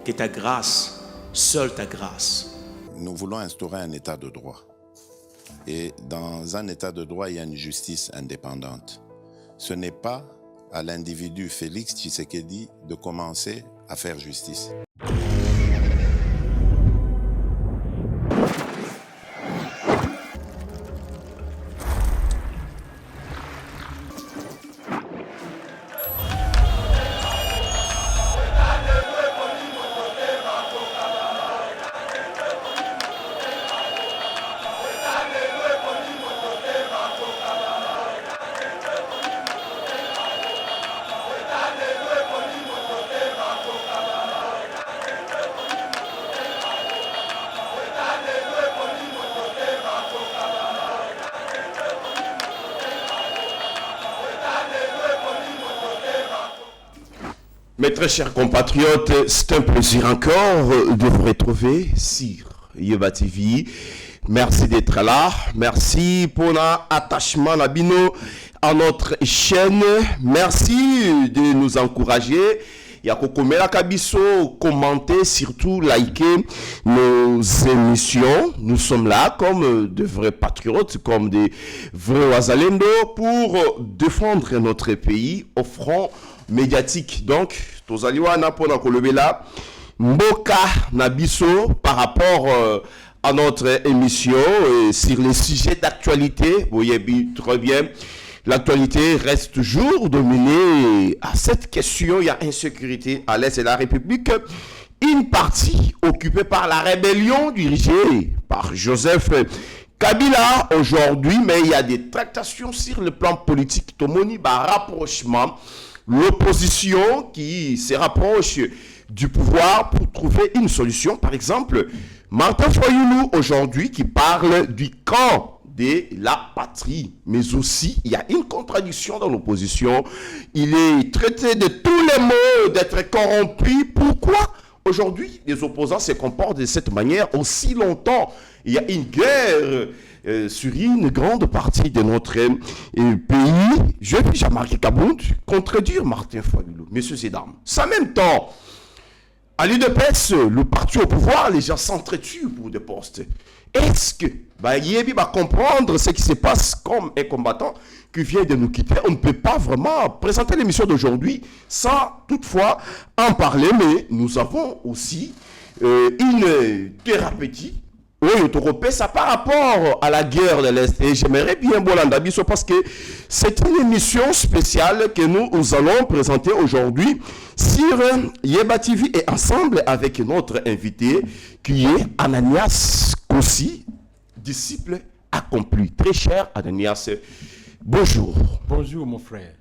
Que ta grâce, seule ta grâce. Nous voulons instaurer un état de droit. Et dans un état de droit, il y a une justice indépendante. Ce n'est pas à l'individu Félix Tshisekedi de commencer à faire justice. Mes très chers compatriotes, c'est un plaisir encore de vous retrouver sur Yeba TV. Merci d'être là. Merci pour l'attachement à notre chaîne. Merci de nous encourager. Yakokomela Kabiso, commenter, surtout liker nos émissions. Nous sommes là comme de vrais patriotes, comme des vrais Wazalendo pour défendre notre pays au front médiatique. Donc, Tozaliwana pona kolobela Mboka Nabiso par rapport à notre émission sur les sujets d'actualité. Vous voyez très bien, l'actualité reste toujours dominée à cette question. Il y a insécurité à l'Est de la République. Une partie occupée par la rébellion dirigée par Joseph Kabila aujourd'hui, mais il y a des tractations sur le plan politique. Tomoni ba rapprochement. L'opposition qui se rapproche du pouvoir pour trouver une solution. Par exemple, Martin Fayulu aujourd'hui qui parle du camp de la patrie. Mais aussi, il y a une contradiction dans l'opposition. Il est traité de tous les mots d'être corrompu. Pourquoi aujourd'hui les opposants se comportent de cette manière aussi longtemps? Il y a une guerre sur une grande partie de notre pays. Je vais Jean-Marc Kabound contredire Martin Fayulu, messieurs et dames. En même temps, à l'UDPS, le parti au pouvoir, les gens s'entretuent pour des postes. Est-ce que Yébi va comprendre ce qui se passe comme un combattant qui vient de nous quitter? On ne peut pas vraiment présenter l'émission d'aujourd'hui sans toutefois en parler, mais nous avons aussi une thérapeutique. Oui, ça par rapport à la guerre de l'Est. Et j'aimerais bien Bolanda Biso parce que c'est une émission spéciale que nous allons présenter aujourd'hui sur Yeba TV et ensemble avec notre invité qui est Ananias Kossi, disciple accompli. Très cher Ananias, bonjour. Bonjour mon frère.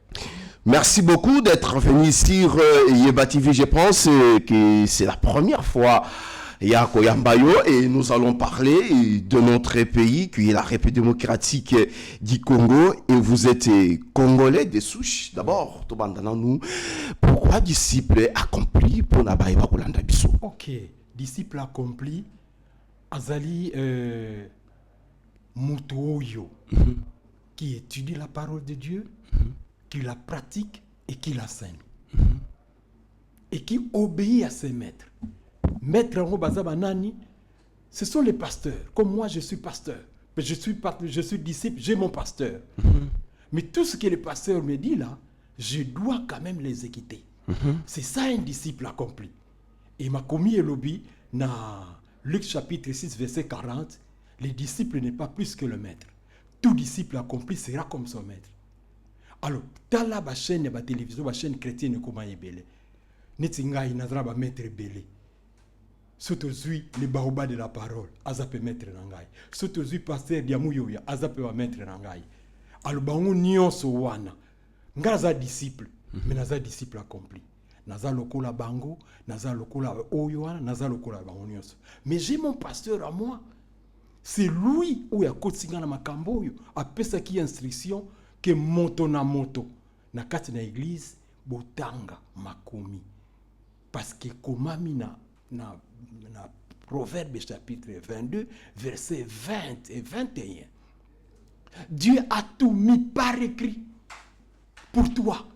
Merci beaucoup d'être venu sur Yeba TV. Je pense que c'est la première fois Yako Yambayo et nous allons parler de notre pays qui est la République démocratique du Congo et vous êtes congolais de souche. D'abord, nous, pourquoi disciple accompli pour Nabaïba Kolanda Biso? Ok, disciple accompli, Azali Mutoyo, qui étudie la parole de Dieu, qui la pratique et qui la scène, et qui obéit à ses maîtres. Maître Bazabanani, ce sont les pasteurs. Comme moi, je suis pasteur. Mais je suis disciple, j'ai mon pasteur. Mais tout ce que le pasteur me dit là, je dois quand même les écouter. C'est ça un disciple accompli. Et m'a commis et lobby dans Luc chapitre 6, verset 40, le disciple n'est pas plus que le maître. Tout disciple accompli sera comme son maître. Alors, dans la chaîne de la télévision, la chaîne chrétienne, comment est belle. Netinga inazra ba maître belé. Surtout les baobas de la parole, azape maître nangai. Surtout pasteur diamouyoya, azape wa maître nangai. Alors bango nyonso wana, ngaza disciple, mais naza disciple accompli. Naza lokola bango, naza lokola oyoana, naza lokola bango nyonso. Mais j'ai mon pasteur à moi. C'est lui où ya kotinga na makambo yo, apesa ki instruction que moto na moto na kati na église botanga makomi. Parce que komami na Proverbe chapitre 22, versets 20 et 21. Dieu a tout mis par écrit pour toi.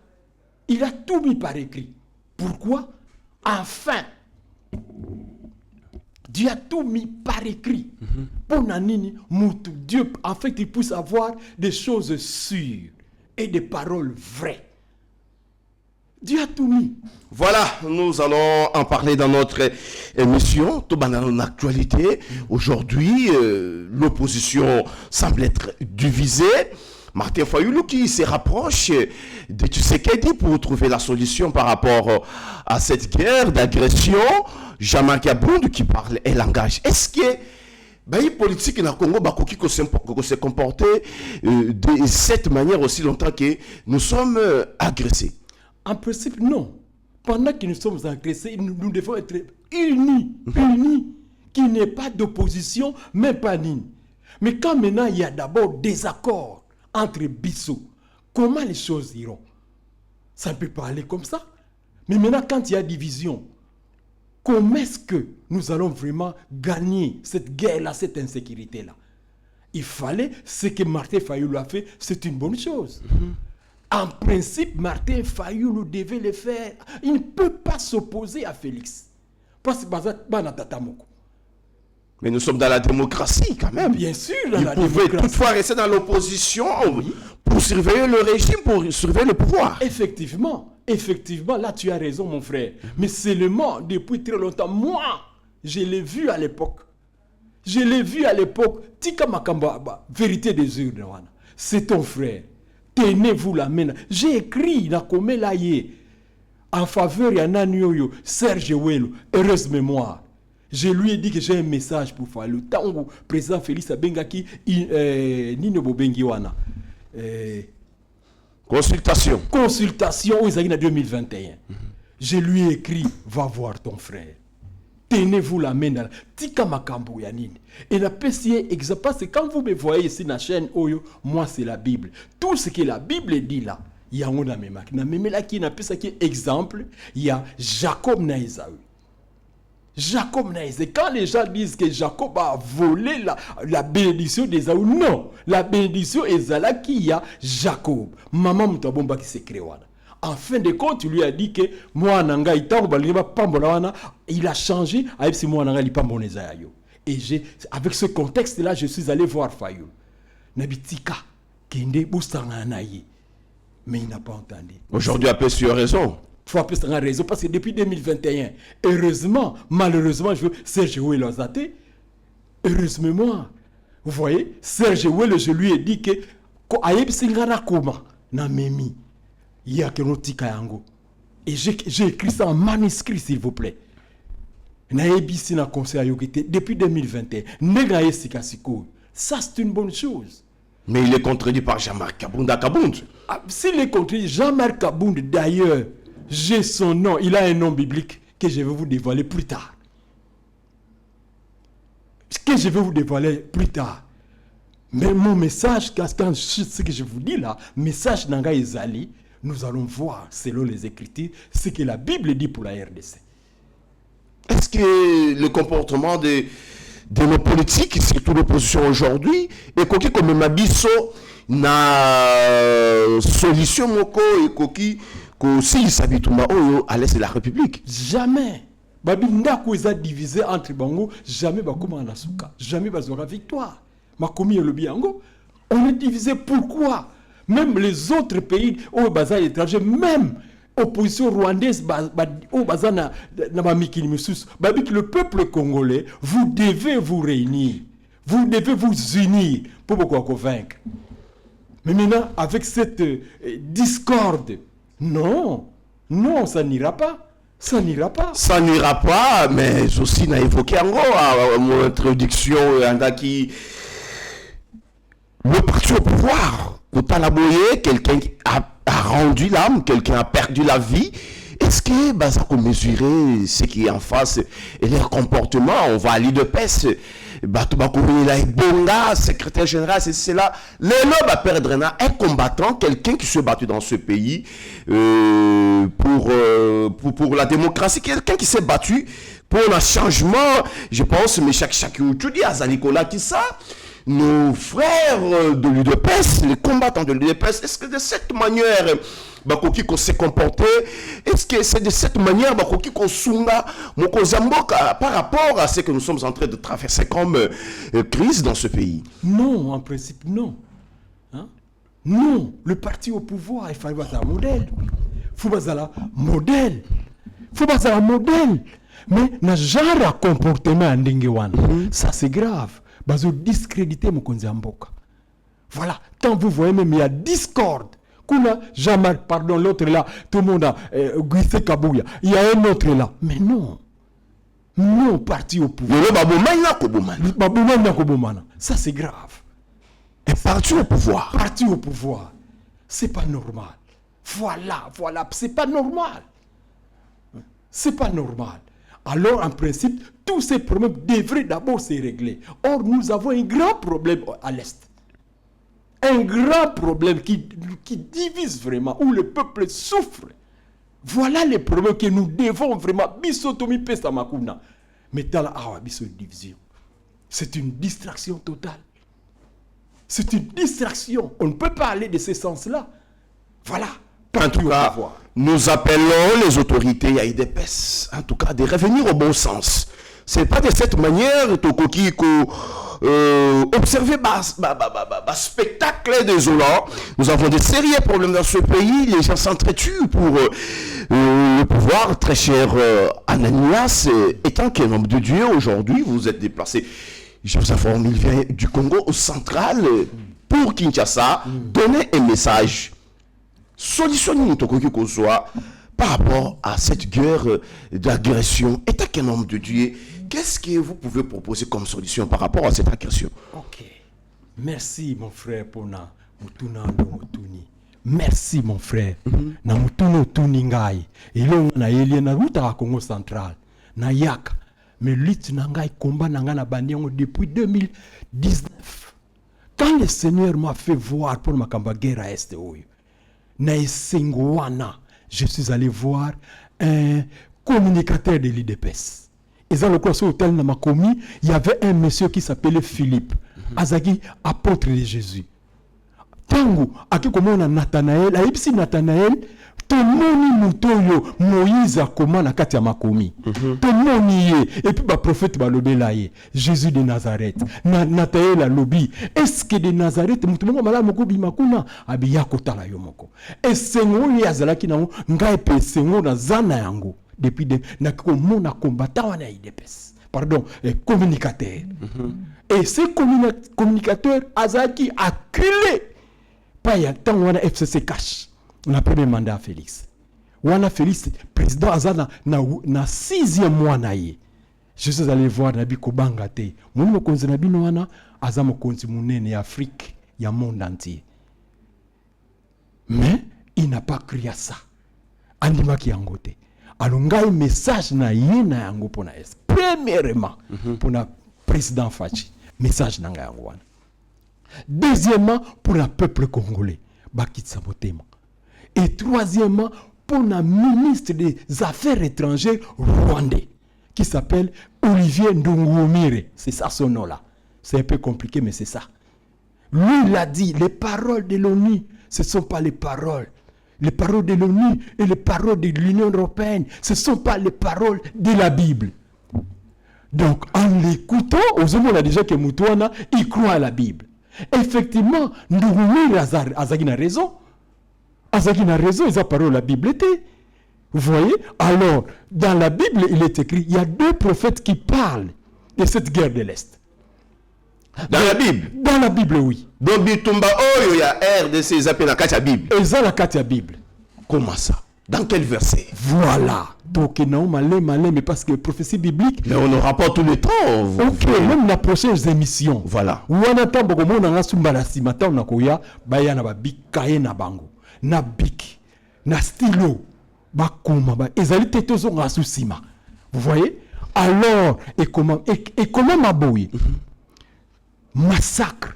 Il a tout mis par écrit. Pourquoi? Afin Dieu a tout mis par écrit. Pour Nanini, Dieu, en fait, il puisse avoir des choses sûres et des paroles vraies. Dieu a tout mis. Voilà, nous allons en parler dans notre émission, tout dans l'actualité. Aujourd'hui, l'opposition semble être divisée. Martin Fayoulou qui se rapproche de Tshisekedi pour trouver la solution par rapport à cette guerre d'agression. Jean-Marc Abound qui parle et langage. Est-ce que les politiques dans le Congo se comporter de cette manière aussi longtemps que nous sommes agressés? En principe, non. Pendant que nous sommes agressés, nous devons être unis. Unis. Qu'il n'y ait pas d'opposition, même pas ligne. Mais quand maintenant il y a d'abord des accords entre Bissau, comment les choses iront? Ça ne peut pas aller comme ça. Mais maintenant, quand il y a division, comment est-ce que nous allons vraiment gagner cette guerre-là, cette insécurité-là? Il fallait, ce que Martin Fayoulou a fait, c'est une bonne chose. En principe, Martin Fayoulou devait le faire. Il ne peut pas s'opposer à Félix. Parce que mais nous sommes dans la démocratie quand même. Bien sûr, il pouvait toutefois rester dans l'opposition pour surveiller le régime, pour surveiller le pouvoir. Effectivement, là tu as raison mon frère. Mais seulement depuis très longtemps, moi, je l'ai vu à l'époque. Tika Makamba, vérité des urnes, c'est ton frère. Tenez-vous la main. J'ai écrit en faveur de Nanioyo, Serge Welo, heureuse mémoire. Je lui ai dit que j'ai un message pour faire le temps où le président Félix Abengaki, Nino Bobengiwana. Consultation aux années 2021. Je lui ai écrit, va voir ton frère. Tenez-vous la main dans Tika Makambo Yanine. Et la PCA exemple, parce que quand vous me voyez ici dans la chaîne Oyo, moi c'est la Bible. Tout ce que la Bible dit là, il y a un amémak. Même là qui n'a pas ça qui est exemple, il y a Jacob na Esaü. Quand les gens disent que Jacob a volé la bénédiction d'Esaü, non. La bénédiction est là qui y a Jacob. Maman Moutabomba qui s'est créé. En fin de compte, il lui a dit que moi, il a changé. Et avec ce contexte-là, je suis allé voir Fayoulou. Nabitika, Kende Boustanganaye. Mais il n'a pas entendu. Aujourd'hui, après, tu as raison. Il faut appeler ça raison parce que depuis 2021, heureusement, malheureusement, Serge Ouelo Zate, heureusement moi, vous voyez, Serge Ouelo, je lui ai dit que Aïb Singara Koma, na Memi, il y a que Notika Yango. Et j'ai écrit ça en manuscrit, s'il vous plaît. Naïbisi na conseil à Yogite depuis 2021. Negaye Sikasiko. Ça, c'est une bonne chose. Mais il est contredit par Jean-Marc Abound. S'il est contredit, Jean-Marc Abound, d'ailleurs, j'ai son nom, il a un nom biblique que je vais vous dévoiler plus tard. Mais mon message, ce que je vous dis là, message Nanga Ezali, nous allons voir, selon les Écritures, ce que la Bible dit pour la RDC. Est-ce que le comportement de nos politiques, surtout l'opposition aujourd'hui, est coquille comme Mabiso na solution moko et coquille si Sabitouma à l'est de la République? Jamais. Babi ndako eza divisé entre bango, jamais bakoma na suka, jamais bazora victoire. Makomi le biango, on est divisé pourquoi? Même les autres pays au bazar étranger, même opposition rwandaise au bazar na mamikini musus, babi que le peuple congolais, vous devez vous réunir. Vous devez vous unir pour pouvoir convaincre. Mais maintenant avec cette discorde, non, ça n'ira pas. Ça n'ira pas, mais aussi n'a évoqué encore mon introduction qui le parti au pouvoir, quelqu'un a rendu l'âme, quelqu'un a perdu la vie. Est-ce que ça peut mesurer ce qui est en face et leur comportement? On va aller de peste. Bonga, secrétaire général, c'est là. Les lobes à perdre un combattant, quelqu'un qui se battu dans ce pays pour la démocratie, quelqu'un qui s'est battu pour le changement. Je pense, mais chaque tu dis à Zalikola qui ça. nos frères de l'UDPS, les combattants de l'UDPS, est-ce que de cette manière, bakoki ko se comporter, est-ce que c'est de cette manière bakoki ko sunga mokozamboka par rapport à ce que nous sommes en train de traverser comme crise dans ce pays? Non, en principe, non. Hein? Non, le parti au pouvoir, il faut avoir un modèle. Il faut avoir un modèle. Il faut avoir un modèle. Mais na genre comportement en Ndingewan, ça c'est grave. Bazo discréditer Mokonzi Mboka. Voilà, quand vous voyez même il y a discorde. Kuna jamais, pardon, l'autre là, tout le monde a Guissé Kabouya. Il y a un autre là. Mais non. Non, parti au pouvoir. Ça c'est grave. Et parti au pouvoir. Parti au pouvoir. C'est pas normal. Voilà, c'est pas normal. C'est pas normal. Alors, en principe, tous ces problèmes devraient d'abord se régler. Or, nous avons un grand problème à l'Est. Un grand problème qui divise vraiment, où le peuple souffre. Voilà les problèmes que nous devons vraiment. Bisotomi pesa makuna. Mais dans la division, c'est une distraction totale. C'est une distraction. On ne peut pas aller de ce sens-là. Voilà. En tout cas, nous appelons les autorités à IDPS, en tout cas, de revenir au bon sens. Ce n'est pas de cette manière, Tokoki, observer spectacle désolant. Nous avons des sérieux problèmes dans ce pays. Les gens s'entretuent pour le pouvoir. Très cher Ananias, étant qu'un homme de Dieu, aujourd'hui, vous vous êtes déplacé. Je vous informe, il vient du Congo central pour Kinshasa, donner un message. Solutionner par rapport à cette guerre d'agression. Étant qu'un homme de Dieu, qu'est-ce que vous pouvez proposer comme solution par rapport à cette agression? Ok. Merci mon frère pour na mutuna ndo mutuni. Merci mon frère. Na mutuno tuni ngai. Elo na elie na ruta à Congo central. Na yaka. Mais lutte na ngai combat na ngai na bandiongo depuis 2019. Quand le Seigneur m'a fait voir pour ma kamba guerre à Est oyo. Na esengwana. Je suis allé voir un communicateur de l'IDPS. Et dans le cours hôtel na makomi, il y avait un monsieur qui s'appelait Philippe. Azaki, apôtre de Jésus. Tango, aki komona Nathanaël, aipsi Nathanaël, tomoni mutoyo Moïse akoma na kati ya makomi. Tomoni ye, et puis ba prophète balobela ye, Jésus de Nazareth. Nathanaël alobi, est-ce que de Nazareth mutumonga mala mokobi makuna abiya kotala yo moko. Et sengo ye azalaki na ngai pe sengo na zana yango depuis de na komona combattant wana IDPS. Pardon, communicateur. Et ces communicateurs azaki acculé. Pas y a tant on a FCC cash. On a premier mandat à Félix. On a Félix président azana na 6e mois na ye. Je suis allé voir Nabi Kobanga te. Mon mo konzi Nabi no wana azamo konzi munene Afrique, ya monde entier. Mais il n'a pas crié à ça. Andima ki yangote. Alors ngai message na ye na yango pona es. Premièrement pour na président Fachi, message na ngai yango wana. Deuxièmement, pour le peuple congolais, Bakitsa Motema. Et troisièmement, pour le ministre des Affaires étrangères rwandais, qui s'appelle Olivier Ndungumire. C'est ça son nom là. C'est un peu compliqué, mais c'est ça. Lui, il a dit, les paroles de l'ONU, ce ne sont pas les paroles. Les paroles de l'ONU et les paroles de l'Union européenne, ce ne sont pas les paroles de la Bible. Donc, en l'écoutant, on a déjà que Moutouana, il croit à la Bible. Effectivement, Ndougoumir Azagi a raison. Azagi a raison, ils ont parlé de la Bible. Vous voyez? Alors, dans la Bible, il est écrit, il y a 2 prophètes qui parlent de cette guerre de l'Est. Dans la Bible? Dans la Bible, oui. Donc, Bitumba, il y a RDC, ils appellent la Katia Bible. Ils ont la Katia Bible. Comment ça? Dans quel verset? Voilà. Donc, non, malin, mais parce que prophétie biblique. Mais on n'aura pas tout le temps. Ok, même dans les prochaines émissions. Voilà. Ou on attend beaucoup de gens qui sont na koya, baya na bikaye na bango, na bik, na stylo, bakoma, ezali tetezo nga susima. Vous voyez? Alors, et comment Maboui? Massacre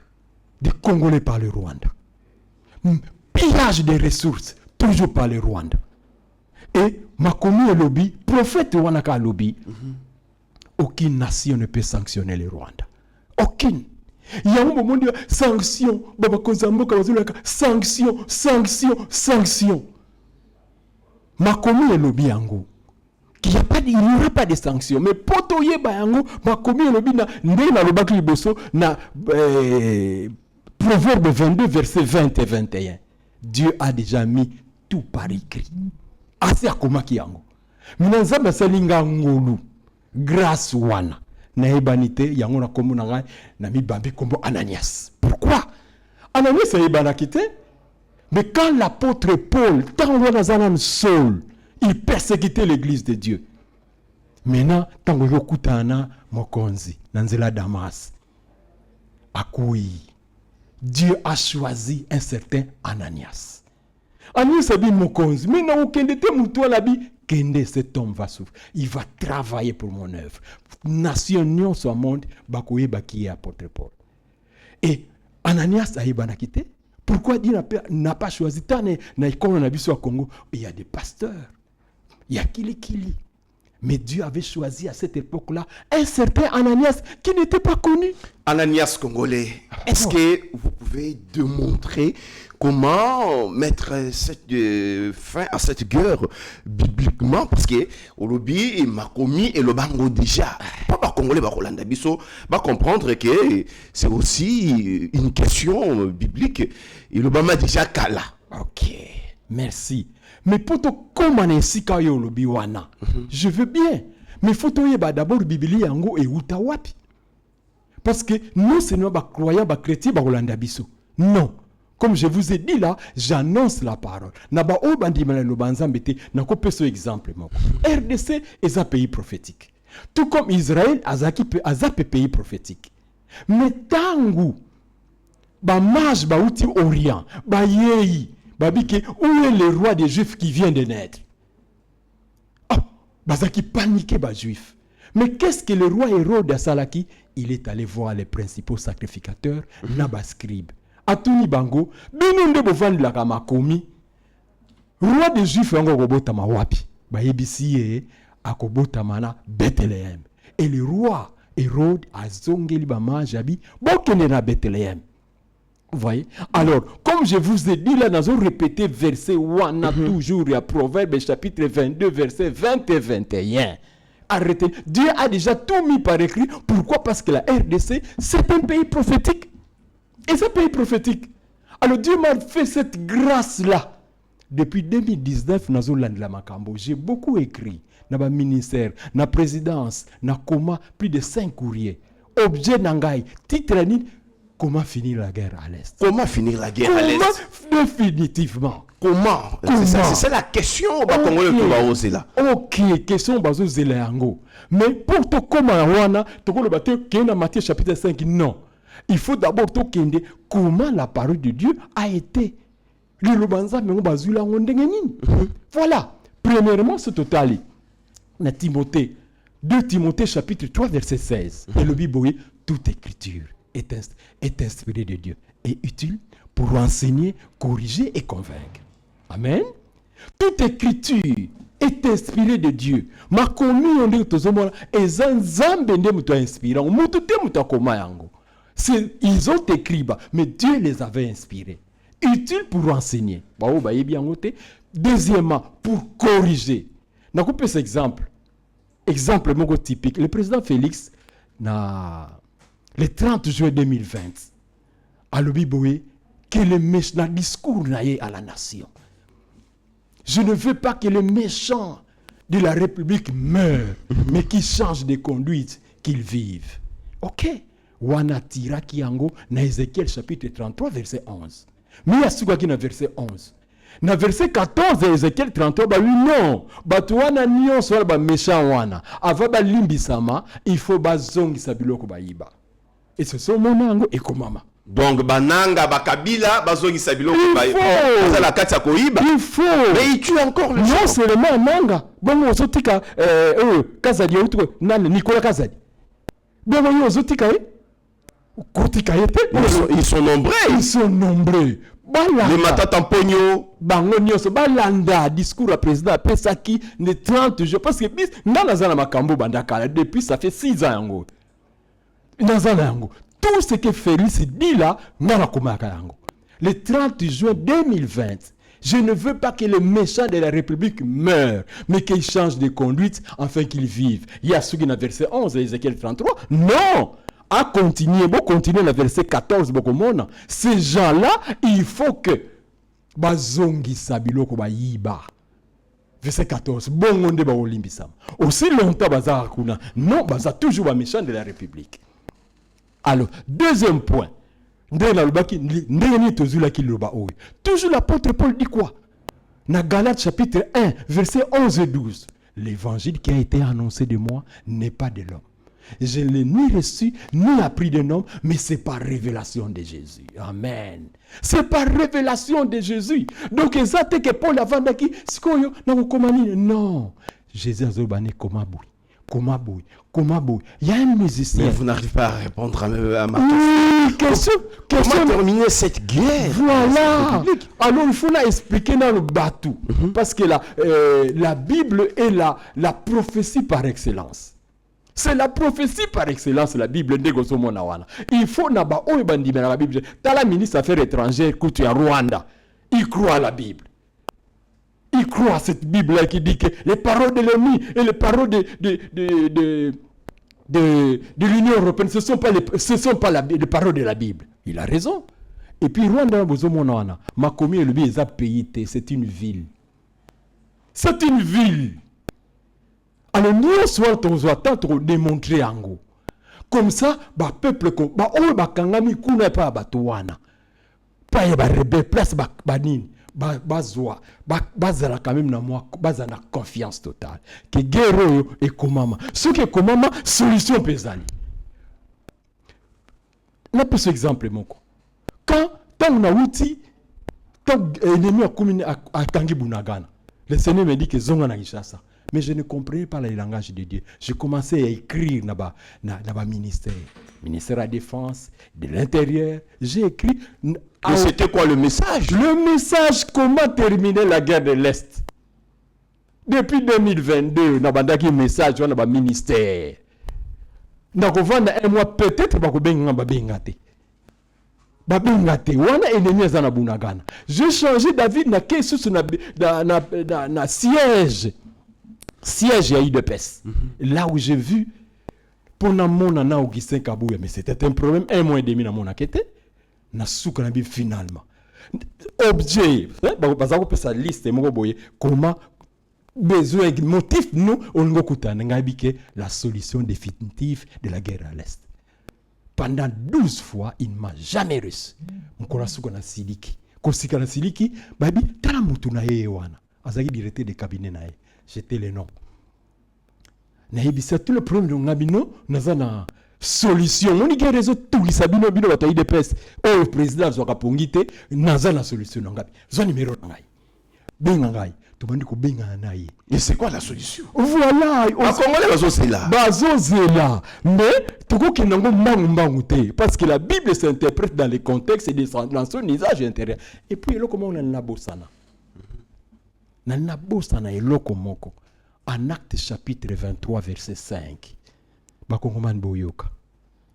des Congolais par le Rwanda. Pillage des ressources, toujours par le Rwanda. Et Makomi et lobby, prophète Wanaka lobby, aucune nation ne peut sanctionner le Rwanda. Aucune. yango bomondi sanction babakonzi ya mboka bazolaka sanction makomi elobi yango il n'y aura pas de sanctions. Mais poto yeba yango makomi elobi na nde na lobaki liboso na Proverbe 22 verset 20 et 21. Dieu a déjà mis tout par écrit. Asi akomaki yango. Mina nzambe asalinga ngolu grâce wana na ebanite yango na kombo na ngai na mibambi kombo Ananias. Pourquoi? Ananias a ebanaki te. Mais quand l'apôtre Paul, tant wana zanam Saul, il persécutait l'église de Dieu. Maintenant, tant que yokutana mokonzi, nanzela Damas, akui, Dieu a choisi un certain Ananias. Ananias a dit mokonzi, mais non, kende te mutua labi, kende cet homme va souffrir. Il va travailler pour mon œuvre. Nation nion soit monde, bakoye baki apôtre Paul. Et Ananias a ibanakite. Pourquoi Dieu n'a pas choisi tant na ikono na biso Congo? Il y a des pasteurs. Il y a Kili. Mais Dieu avait choisi à cette époque-là un certain Ananias qui n'était pas connu. Ananias congolais, est-ce que vous pouvez démontrer comment mettre fin à cette guerre bibliquement? Parce que au lobby, Makomi et le Bango déjà, pas congolais, va comprendre que c'est aussi une question biblique. Et le Bama déjà kala. Ok, merci. Mais pour te commencer kayo lobby wana, je veux bien. Mais faut te d'abord Bibli yango et utawapi. Parce que nous, c'est nos croyants, chrétiens, biso. Non. Comme je vous ai dit là, j'annonce la parole. Naba o bandimala lo banzambete, nako peso exemple moko. RDC est un pays prophétique. Tout comme Israël, azap pays prophétique. Mais tangu, ba mage ba outi orient, ba yeyi, ba bike, où est le roi des Juifs qui vient de naître? Ah, bazaki paniqué ba Juif. Mais qu'est-ce que le roi Hérode a salaki? Il est allé voir les principaux sacrificateurs, naba scribes. Atuni bango, binunde bovandi la kamakomi. Roi des Juifs yango kobota mawapi. Ba yebisi akobota mana Bethléem. Et le roi Hérode a zongeli ba majabi bokene na Bethléem. Vous voyez? Alors, comme je vous ai dit là, nous avons répété verset 1 toujours, il y a Proverbe chapitre 22, verset 20 et 21. Arrêtez. Dieu a déjà tout mis par écrit. Pourquoi? Parce que la RDC, c'est un pays prophétique. Et c'est un pays prophétique. Alors Dieu m'a fait cette grâce-là. Depuis 2019, j'ai beaucoup écrit. Dans le ministère, dans la présidence, dans le coma, plus de 5 courriers. Objet Nangai, titre comment finir la guerre à l'Est? Comment finir la guerre à l'Est? Définitivement. Comment? C'est la question. Ok, question bazo zeleango. Mais pour te comment Matthieu chapitre 5, non. Il faut d'abord te comment la parole de Dieu a été. Voilà. Premièrement, ce total. Dans Timothée, 2 Timothée chapitre 3 verset 16. Et le Bible, toute écriture est inspirée de Dieu. Et utile pour enseigner, corriger et convaincre. Amen. Toute écriture est inspirée de Dieu. Ma commis on dit tozomona ezanzambe nde muto inspirant. Muto te muto koma yango. Ils ont écrit, mais Dieu les avait inspirés. Utile pour enseigner. Deuxièmement, pour corriger. Je vais vous exemple. Exemple typique. Le président Félix, le 30 juin 2020, a le Bible, que le méchant discours à la nation. Je ne veux pas que les méchants de la République meurent, mais qu'ils changent de conduite, qu'ils vivent. Ok. Wana tira kiango na Ézéchiel chapitre 33 verset 11. Mais yasuka ki na verset 11. Na verset 14 Ézéchiel 33 ba lui non. Batu wana nyonso ba méchant wana. Ava ba limbisama, il faut bazongisa biloko bayiba. Et ce sont monango et komama. Donc bananga bakabila bazongisa biloko bayiba. Ça la kati ya koyiba. Il faut. Mais il tue encore le non seulement nanga. Bon ozotika Kazadi outu nane Nicolas Kazadi. Bon ozotika ils sont nombreux. Ils sont nombreux. Les Matatampogno. Bango nyoso balanda discours à président Pesaki le 30 jours parce que bis nana zana makambo bandakala depuis ça fait 6 ans yango. Nazana yango Tout ce que Félix dit là, le 30 juin 2020, je ne veux pas que les méchants de la République meurent, mais qu'ils changent de conduite afin qu'ils vivent. Il y a ce qui est dans verset 11 de Ézéchiel 33. Non! À continuer, bon continuer dans verset 14, ces gens-là, il faut que bazongi sabiloko ba yiba. Verset 14, bon onde ba olimbisam. Aussi longtemps bazar kuna, non, baza toujours ba méchant de la République. Alors, deuxième point. Toujours l'apôtre Paul dit quoi? Dans Galates chapitre 1, verset 11 et 12. L'évangile qui a été annoncé de moi n'est pas de l'homme. Je ne l'ai ni reçu, ni appris d'un homme, mais c'est par révélation de Jésus. Amen. C'est par révélation de Jésus. Donc, exactement que Paul a dit, non. Jésus a dit, comment il y a un musicien. Mais vous n'arrivez pas à répondre à ma question. Comment terminer cette guerre? Voilà. Alors il faut expliquer dans le bateau. Parce que la Bible est la prophétie par excellence. C'est la prophétie par excellence, la Bible. Il faut la Bible. T'as la ministre des Affaires étrangères qui est à Rwanda. Il croit à la Bible. Il croit à cette Bible-là qui dit que les paroles de l'ennemi et les paroles de l'Union européenne, ce ne sont pas les paroles de la Bible. Il a raison. Et puis, Rwanda, Makomi et le pays, c'est une ville. C'est une ville. Alors, nous sommes en démontrer en gros. Comme ça, le peuple, kangami kuna pas batuana. Pas y rebelle, place banine. Bazala quand même na moi, bazana confiance totale. Que guerre et komama. Ce que komama, solution pesani. On a plus ce exemple, mon co. Quand on a outil, quand l'ennemi a commis à Tangi Bunagana, le Seigneur me dit que zonga na Gishasa. Mais je ne comprenais pas le langage de Dieu. J'ai commencé à écrire dans le ministère de la Défense, de l'Intérieur. J'ai écrit. Mais c'était quoi le message? Le message, comment terminer la guerre de l'Est. Depuis 2022, dans le message dans le ministère. Dans un mois, peut-être, j'ai changé David na siège. Siège à IDPS. Là où j'ai vu, pendant mon an, Augustin Kabouya, mais c'était un problème, 1 mois et demi dans mon enquête, na soukanabi finalement. Objet, ça liste, comment, besoin, motif, nous, on a la solution définitive de la guerre à l'Est. Pendant 12 fois, il ne m'a jamais reçu. Mkora soukana siliki. Kosikana siliki, babi, tala mutuna yewana. Azagi directeur de cabinet nae. J'étais le nom. C'est tout le problème de Ngabino, nous avons une solution. On y a réseau tout les sabino bino bataille de presse. Oh, le président soit capongité, nous avons la solution. Zon numéro ngai. Bengai. Tout le monde dit bengai. Et c'est quoi la solution? Voilà. En Congolais, bazo c'est là. Bazo c'est là. Mais tout le monde qui parce que la Bible s'interprète dans les contextes et dans son usage intérieur. Et puis, comment on a la bossana? En Acte chapitre 23, verset 5,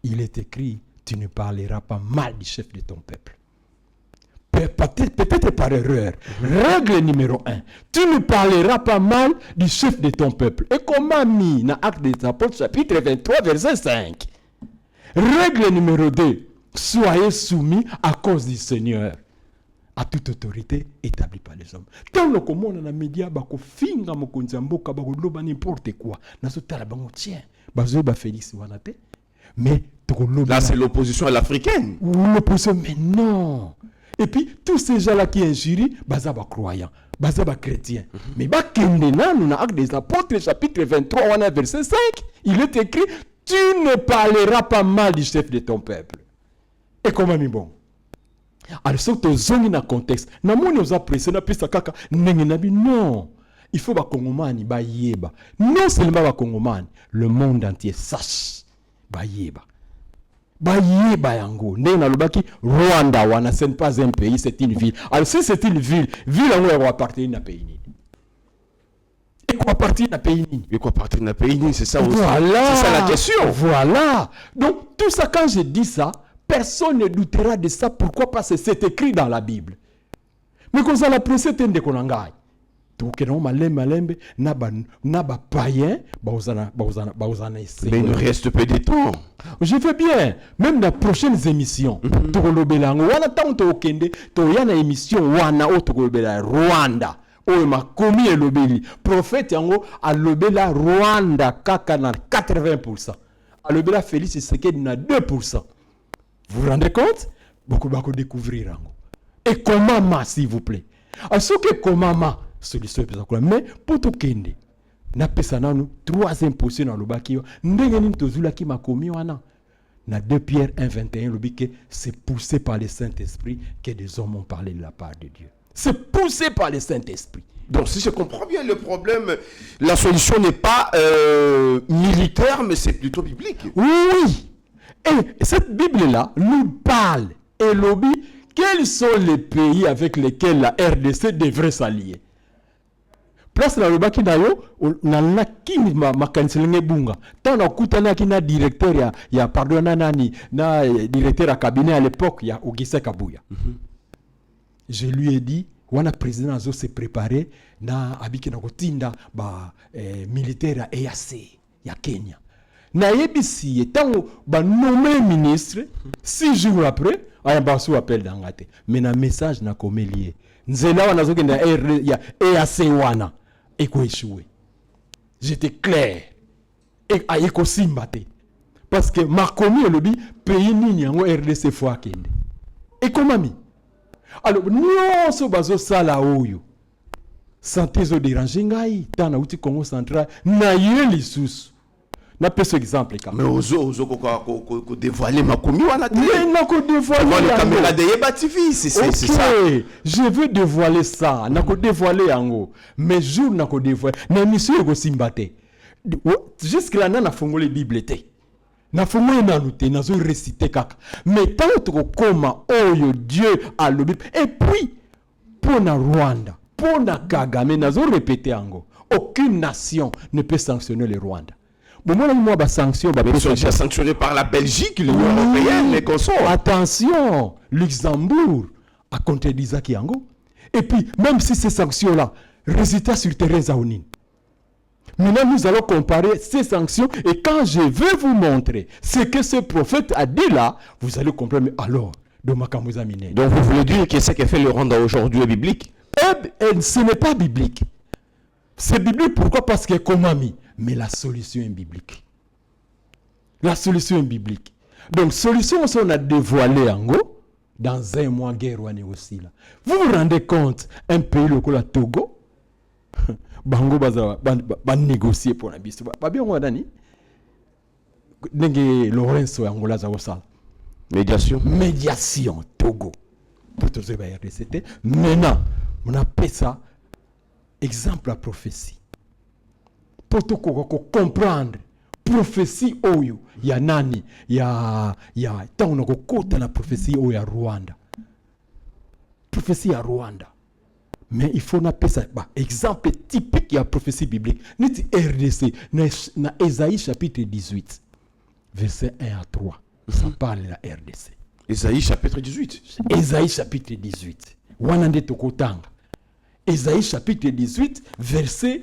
il est écrit, tu ne parleras pas mal du chef de ton peuple. Peut-être par erreur. Règle numéro 1, tu ne parleras pas mal du chef de ton peuple. Et comment mis dans Acte des Apôtres chapitre 23, verset 5. Règle numéro 2, soyez soumis à cause du Seigneur. À toute autorité établie par les hommes. Tant le commun dans les médias, bako finga mokonzamboka bako loba n'importe quoi. Nasotala bango tiens, bazo ba Félix wanate. Mais là c'est l'opposition à l'africaine. L'opposition, mais non. Et puis tous ces gens-là qui injurient, baza ba croyants, baza ba chrétiens. Mais ba kendena nous na Acte des Apôtres chapitre 23 on a verset 5, il est écrit tu ne parleras pas mal du chef de ton peuple. Et comment mi bon? Alors, si tu as un contexte, non, il faut que les Congomani yeba. Non seulement les Congomani, le monde entier sache. Yeba yango. Rwanda, ce n'est pas un pays, c'est une ville. Alors, si c'est une ville, elle va appartenir à un pays. Et quoi partir d'un pays nini? Et quoi partir d'un pays nini, c'est ça aussi. Voilà. C'est ça la question. Voilà. Donc, tout ça, quand je dis ça, personne ne doutera de ça. Pourquoi? Parce que c'est écrit dans la Bible. Mais quand ça l'a pressé, t'es ndekonangai. Donc, non, malembe, naba païen, mais il nous reste peu de temps. Je veux bien, même dans les prochaines émissions, Togolobelango, wana tanto okende, to yana émission wana o Togolobela Rwanda. O ma komi elobeli. Prophète yango a lobela Rwanda kaka na 80%. A lobela Félix Tshisekedi na 2%. Vous vous rendez compte? Beaucoup bako découvrir yango. Et comment s'il vous plaît? À ce que comment solution est mais pour tout kende. Na pesa nanu troisième position dans le bakio. Ndenge ni tozula ki makomi wana. Na 2 Pierre 1:21 le que c'est poussé par le Saint-Esprit que des hommes ont parlé de la part de Dieu. C'est poussé par le Saint-Esprit. Donc si je comprends bien le problème, la solution n'est pas militaire, mais c'est plutôt biblique. Oui. Et cette Bible-là nous parle. Et lobby, quels sont les pays avec lesquels la RDC devrait s'allier? Place na lobaki na yo na kini makanisilinge bunga tana kutana kina directeur ya pardon nani na directeur à cabinet à l'époque ya Augustin Kabuya. Je lui ai dit wana président azo se préparer na abiki na kotinda ba militaire ya EAC ya Kenya. Na yebisi tango ba nommé ministre 6 jours après aya basu appel dangate mais na message na komelie nzela wana zo kenda ya EAC wana échoué. J'étais clair. Et à écosimbate. Parce que Marcomi et le pays nini yango RDC fois kende. Et comment mi? Alors, nous so bazo sala oyo. Santé zo déranger ngai, tana uti Congo central, na yeli sous. Na pese exemple quand mais ozo ko dévoiler Makomi wana te. Mais na ko dévoiler la caméra de Yeba TV, c'est ça. Je veux dévoiler ça, na ko dévoiler yango. Mais jour na ko dévoiler, na mission ko simbate. Jusque là na fongole Bible te. Na fongole na luté, na zo réciter kaka. Mais tant to koma oyo Dieu a le Bible. Et puis pour na Rwanda, pour na Kagame na zo répéter yango. Aucune nation ne peut sanctionner le Rwanda. Bon, moi, ma sanction, ils sont déjà sanctionnés par la Belgique, l'Union européenne, les consorts. Attention, Luxembourg a contredit Zaki Yango. Et puis, même si ces sanctions-là, résultat sur terrain Zaounine. Maintenant, nous allons comparer ces sanctions et quand je vais vous montrer ce que ce prophète a dit là, vous allez comprendre. Alors, de Makamouza Mine. Donc, vous voulez dire que ce que fait le Rwanda aujourd'hui est biblique? Ce n'est pas biblique. C'est biblique, pourquoi? Parce que comment mis? Mais la solution est biblique. La solution est biblique. Donc, solution, on a dévoilé en gros, dans un mois, guerre aussi là. Vous vous rendez compte, un pays local à Togo, Bango va négocier pour la bise. Pas bien, on a dit. Lorenzo Angola Zawosal. Médiation, Togo. Pour tous les RDC. Maintenant, on appelle ça exemple à prophétie. Pour tout comprendre prophétie oyo ya nani ya tant on kota na prophétie oyo ya Rwanda. Prophétie ya Rwanda. Mais il faut n'appeler ça exemple typique ya prophétie biblique. Niti RDC na Ésaïe chapitre 18 verset 1 à 3. Ça parle de la RDC. Ésaïe chapitre 18. Ésaïe chapitre 18. Wanande tokotanga. Ésaïe chapitre 18 verset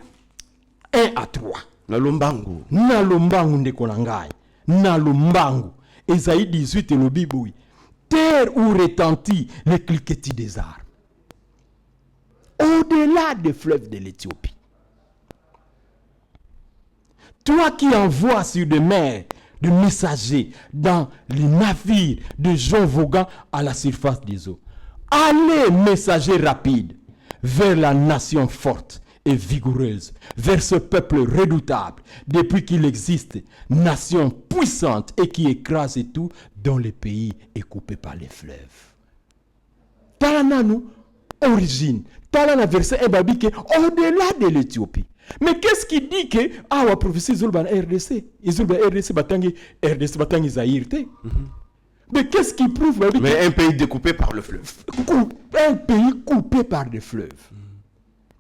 1 à 3. Nalombangu. Nalombangu ndekonangai. Nalombangu. Ésaïe 18 et le Biboui. Terre où retentit le cliquetis des armes. Au-delà des fleuves de l'Éthiopie. Toi qui envoies sur des mers de messagers dans les navires de gens voguant à la surface des eaux. Allez, messagers rapides, vers la nation forte et vigoureuse, vers ce peuple redoutable, depuis qu'il existe, nation puissante et qui écrase tout, dont le pays est coupé par les fleuves. Talananu, origine, Talana verset Ebabi, au-delà de l'Éthiopie. Mais qu'est-ce qui dit que la prophétie Zulban RDC, Zulban RDC Batangi Zahirte? Mais qu'est-ce qui prouve? Mais un pays découpé par le fleuve. Un pays coupé par des fleuves.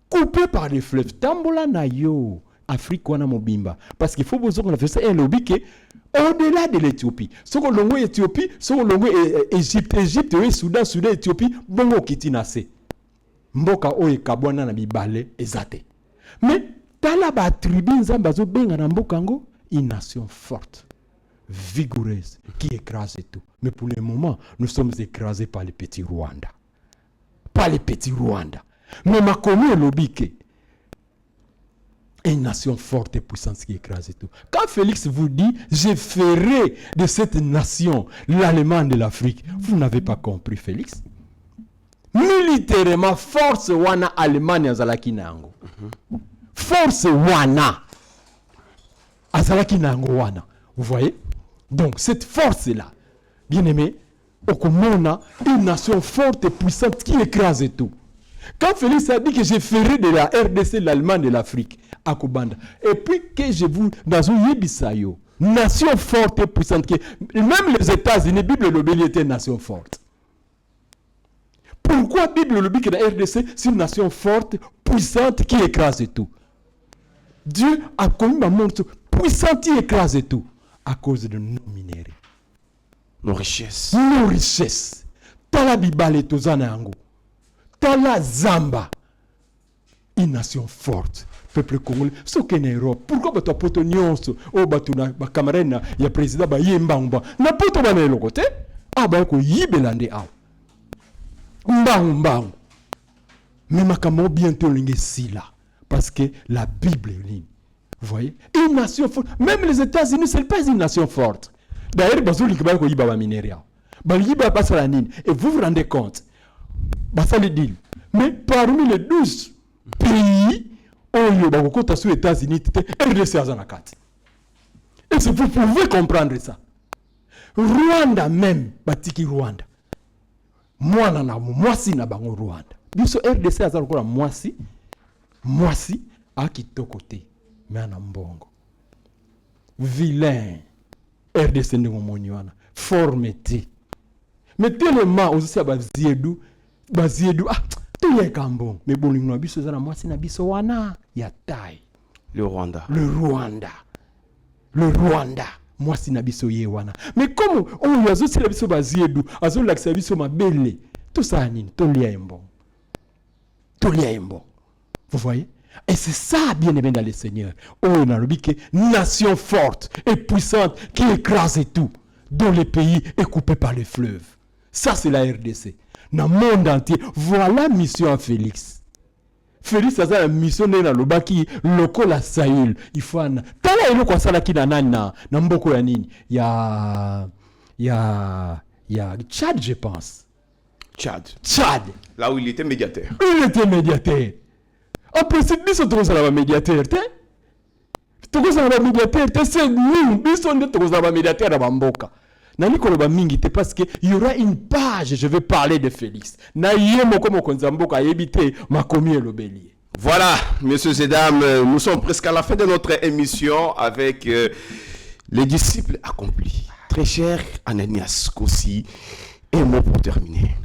coupé par les fleuves. Tambola na yo, Afrique wana mobimba. Parce qu'il faut besoin qu'on a fait ça, et lobby que au-delà de l'Éthiopie. Ce qu'on longue Éthiopie, ce qu'on longue Égypte, oui, Soudan, Éthiopie, bongo kitinase. Mboka oye kabwana na bibale ezate. Mais tala ba tribu nzamba zo benga na mboka ngo, une nation forte, vigoureuse, qui écrase tout. Mais pour le moment, nous sommes écrasés par les petits Rwanda. Pas les petits Rwanda. Mais ma commune lobby que une nation forte et puissante qui écrase tout. Quand Félix vous dit, je ferai de cette nation l'Allemagne de l'Afrique, vous n'avez pas compris, Félix. Militairement, force wana Allemagne azalaki nango. Force wana azalaki nango wana. Vous voyez? Donc, cette force-là, bien aimé, okomona une nation forte et puissante qui écrase tout. Quand Félix a dit que je ferai de la RDC l'Allemagne de l'Afrique, à Kobanda, et puis que je vous, dans une Yebisayo, nation forte et puissante, qui, même les États-Unis, Bible l'obélit était une nation forte. Pourquoi Bible l'obélit que la RDC, c'est une nation forte, puissante, qui écrase tout? Dieu a commis un monde puissant qui écrase tout, à cause de nos minéraux. Nos richesses. Nos richesses. Tala bibale tozana yango. Tala Zamba, une nation forte, peuple congolais, ce qu'est en Europe. Pourquoi tu as poto nyonso, oh batuna, ba camarade il y a président ba yembamba, na poto ba na le côté, ah ba ko yibelande ah. Mbang. Mais makamo bientôt lingue si là, parce que la Bible est libre. Vous voyez, une nation forte. Même les États-Unis, ce n'est pas une nation forte. D'ailleurs, bazuli ki ba ko yiba ba minéria, ba yiba pas la nine. Et vous vous rendez compte? Mais parmi les 12 pays où les États-Unis RDC Azanakati. Et vous pouvez comprendre ça. Rwanda même, Batiki Rwanda. Moi, na bango Rwanda. Biso RDC Azanakola mwasi à côté. Mais en mbongo. Vilain. RDC Ndengomoniwana. Formité. Mais tellement aussi à Baziedou, tout est cambon. Mais bon, nous avons na moi na biso wana ya taille. Le Rwanda. Moi na biso ye wana. Mais comme on y a aussi la biso Baziedou, azo la biso mabele. Tout ça nini, tout lia mbon. Vous voyez? Et c'est ça, bien aimé dans le Seigneur. Oh, on a le que nation forte et puissante qui écrase tout, dont le pays est coupé par les fleuves. Ça, c'est la RDC. Dans le monde entier, voilà mission à Félix. Félix a la mission dans le baki, local à Sahel. Il faut un. Tala ilo kwa sala kina nana, na mboko ya nini. Il y a Tchad, je pense. Tchad. Là où il était médiateur. Il était médiateur. En principe, nous sommes tous médiateur. Tous médiateur, c'est nous. Nous sommes tous médiateur à Mboka. Parce qu'il y aura une page, je vais parler de Félix. Voilà, messieurs et dames, nous sommes presque à la fin de notre émission avec les disciples accomplis. Très cher Ananias Kossi, un mot pour terminer.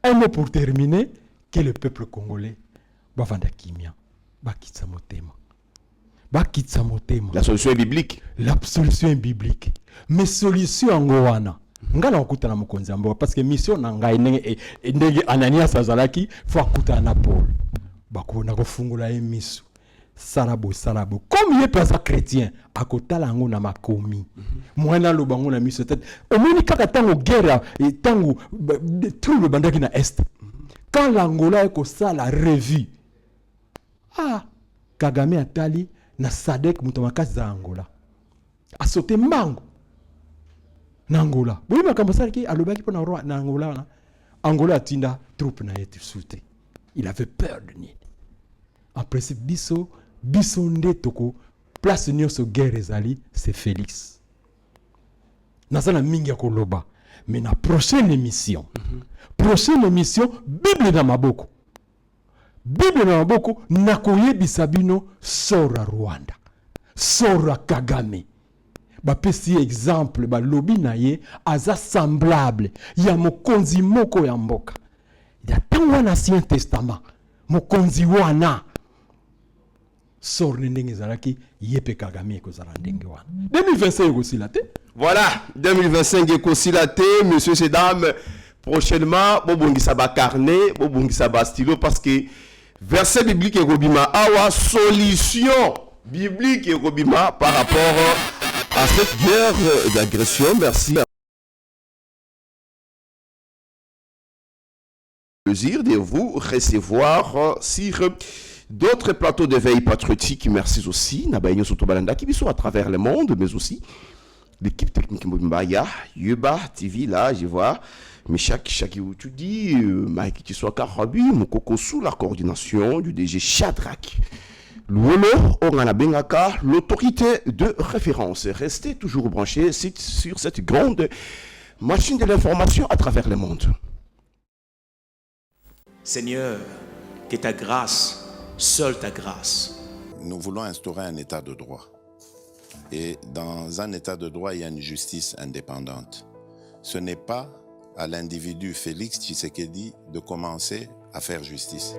Un mot pour terminer, que le peuple congolais va vendre kimia, va quitter motema. La solution est biblique. La solution est biblique. Mais solution ngowana. Ngala okutana mukonzi ambo parce que mission na ngai ndenge Ananias azalaki faut akutana na Paul. Bakona kofungula emiso. Salabo. Comme il est pas chrétien, akotala ngo na makomi. Mwana lo bango na miso tête. Omoni kaka tango guerre et tango tout le bandaki na est. Quand l'Angola eko sala revue. Ah, Kagame atali na Sadek mutomakazi za Angola. Asote mbango. Na Angola. Boyi makambo sala ki alobaki po na Angola. Angola atinda troupe na yetu soute. Il avait peur de nini. En principe biso nde toko place nyonso guerre ezali c'est Félix. Nazana mingi ya koloba. Mais na prochaine émission. Prochaine émission Bible na maboko. Bible na maboko nakoyebisa bino sora Rwanda. Sora Kagame. Bapesi exemple balobi na ye aza semblable ya mokonzi moko ya mboka. Ya tango na Ancien Testament mokonzi wana sort ndenge ezalaki ye mpe Kagame ekozala ndenge wana 2025 ekosila te. Voilà, 2025 ekosila te, messieurs et dames. Prochainement, bobongisa ba carnet, bobongisa ba stylo, parce que verset biblique et robima awa solution biblique et robima par rapport à cette guerre d'agression. Merci. Plaisir de vous recevoir sur d'autres plateaux de veille patriotique. Merci aussi Nabaïno Sotobalanda qui sont à travers le monde, mais aussi l'équipe technique Mbaya, Yuba TV, là, je vois Michak tu dis Mike Kiswaka Rabi, Mokoko sous la coordination du DG Shadrach. Luolo Orana Bengaka, l'autorité de référence. Restez toujours branchés sur cette grande machine de l'information à travers le monde. Seigneur, que ta grâce, seule ta grâce. Nous voulons instaurer un état de droit. Et dans un état de droit, il y a une justice indépendante. Ce n'est pas à l'individu Félix Tshisekedi de commencer à faire justice.